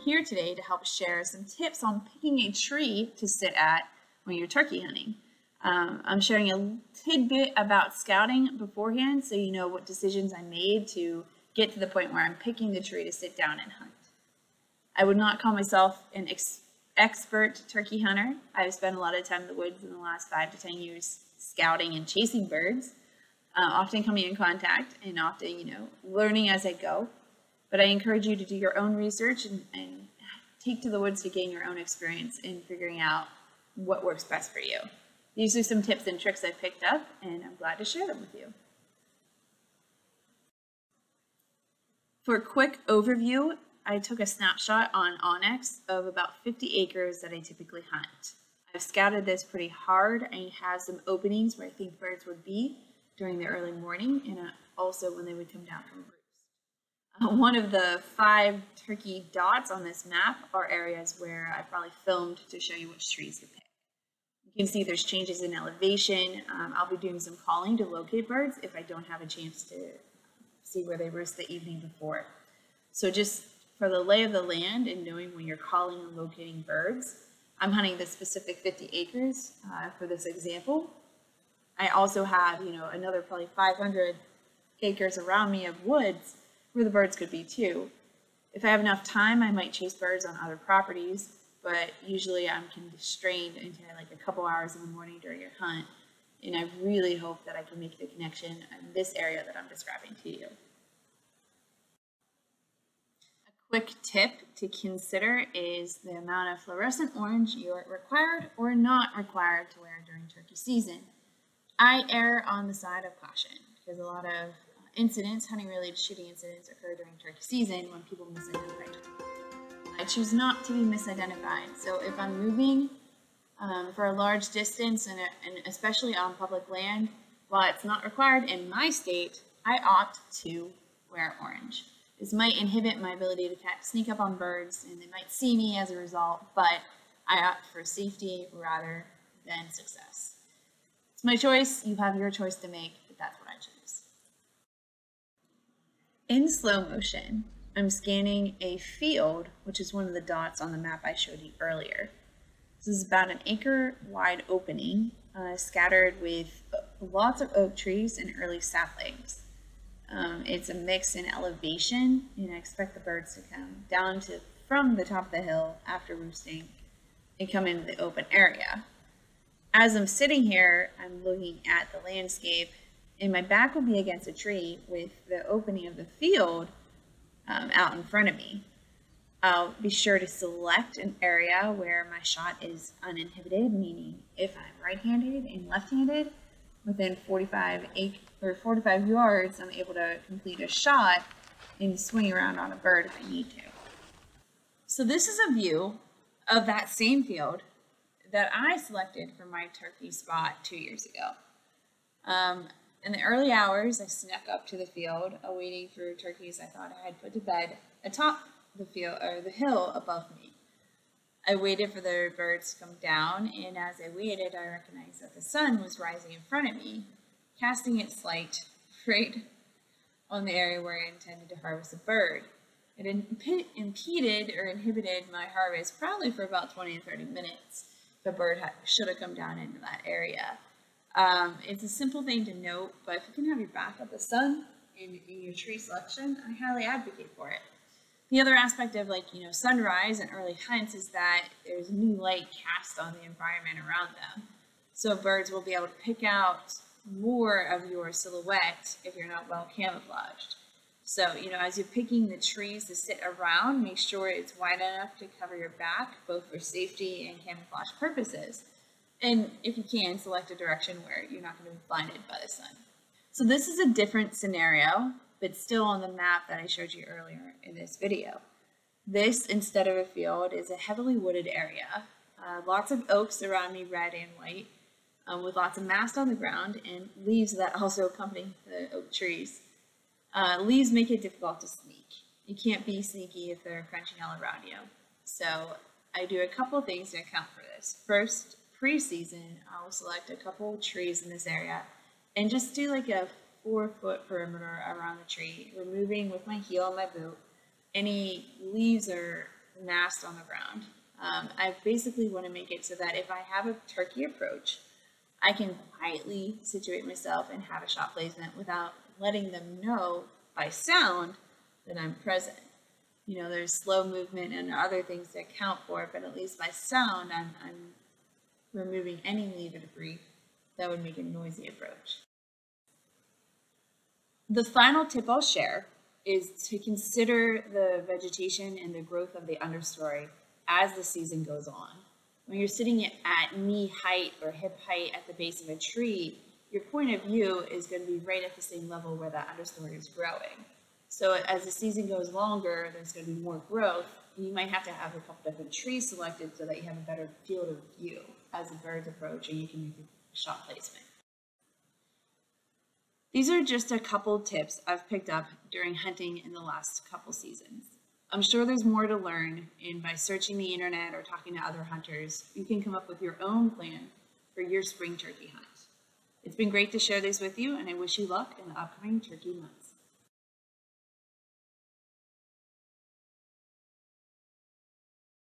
here today to help share some tips on picking a tree to sit at when you're turkey hunting. I'm sharing a tidbit about scouting beforehand so you know what decisions I made to get to the point where I'm picking the tree to sit down and hunt. I would not call myself an expert turkey hunter. I've spent a lot of time in the woods in the last 5 to 10 years scouting and chasing birds, often coming in contact and often, learning as I go. But I encourage you to do your own research and take to the woods to gain your own experience in figuring out what works best for you. These are some tips and tricks I picked up, and I'm glad to share them with you. For a quick overview, I took a snapshot on Onyx of about 50 acres that I typically hunt. I've scouted this pretty hard and have some openings where I think birds would be during the early morning and also when they would come down from roost. One of the 5 turkey dots on this map are areas where I probably filmed to show you which trees to pick. You can see there's changes in elevation. I'll be doing some calling to locate birds if I don't have a chance to see where they roost the evening before. So just for the lay of the land and knowing when you're calling and locating birds, I'm hunting the specific 50 acres for this example. I also have, another probably 500 acres around me of woods where the birds could be too. If I have enough time, I might chase birds on other properties, but usually I'm constrained into like a couple hours in the morning during a hunt, and I really hope that I can make the connection in this area that I'm describing to you. A quick tip to consider is the amount of fluorescent orange you're required or not required to wear during turkey season. I err on the side of caution because a lot of incidents, hunting-related shooting incidents, occur during turkey season when people misidentify. I choose not to be misidentified, so if I'm moving for a large distance and especially on public land, while it's not required in my state, I opt to wear orange. This might inhibit my ability to sneak up on birds and they might see me as a result, but I opt for safety rather than success. It's my choice, you have your choice to make, but that's what I choose. In slow motion, I'm scanning a field, which is one of the dots on the map I showed you earlier. This is about an acre wide opening, scattered with lots of oak trees and early saplings. It's a mix in elevation, and I expect the birds to come down from the top of the hill after roosting and come into the open area. As I'm sitting here, I'm looking at the landscape, and my back will be against a tree with the opening of the field out in front of me. I'll be sure to select an area where my shot is uninhibited, meaning if I'm right-handed and left-handed, within 45 yards, I'm able to complete a shot and swing around on a bird if I need to. So this is a view of that same field that I selected for my turkey spot 2 years ago. In the early hours, I snuck up to the field, awaiting for turkeys I thought I had put to bed atop the field or the hill above me. I waited for the birds to come down, and as I waited, I recognized that the sun was rising in front of me, casting its light right on the area where I intended to harvest a bird. It impeded or inhibited my harvest probably for about 20 to 30 minutes. The bird should have come down into that area. It's a simple thing to note, but if you can have your back at the sun in your tree selection, I highly advocate for it. The other aspect of sunrise and early hunts is that there's new light cast on the environment around them. So birds will be able to pick out more of your silhouette if you're not well camouflaged. So, as you're picking the trees to sit around, make sure it's wide enough to cover your back, both for safety and camouflage purposes. And if you can, select a direction where you're not going to be blinded by the sun. So this is a different scenario, but still on the map that I showed you earlier in this video. This, instead of a field, is a heavily wooded area. Lots of oaks around me, red and white, with lots of mast on the ground and leaves that also accompany the oak trees. Leaves make it difficult to sneak. You can't be sneaky if they're crunching all around you. So I do a couple things to account for this. First, pre-season, I'll select a couple trees in this area and just do like a 4-foot perimeter around the tree, removing with my heel and my boot any leaves or massed on the ground. I basically want to make it so that if I have a turkey approach, I can quietly situate myself and have a shot placement without letting them know by sound that I'm present. You know, there's slow movement and other things to account for, but at least by sound, I'm removing any leaf or debris that would make a noisy approach. The final tip I'll share is to consider the vegetation and the growth of the understory as the season goes on. When you're sitting at knee height or hip height at the base of a tree, your point of view is going to be right at the same level where that understory is growing. So as the season goes longer, there's going to be more growth, and you might have to have a couple different trees selected so that you have a better field of view as the birds approach and you can make a shot placement. These are just a couple tips I've picked up during hunting in the last couple seasons. I'm sure there's more to learn, and by searching the internet or talking to other hunters, you can come up with your own plan for your spring turkey hunt. It's been great to share these with you, and I wish you luck in the upcoming turkey months.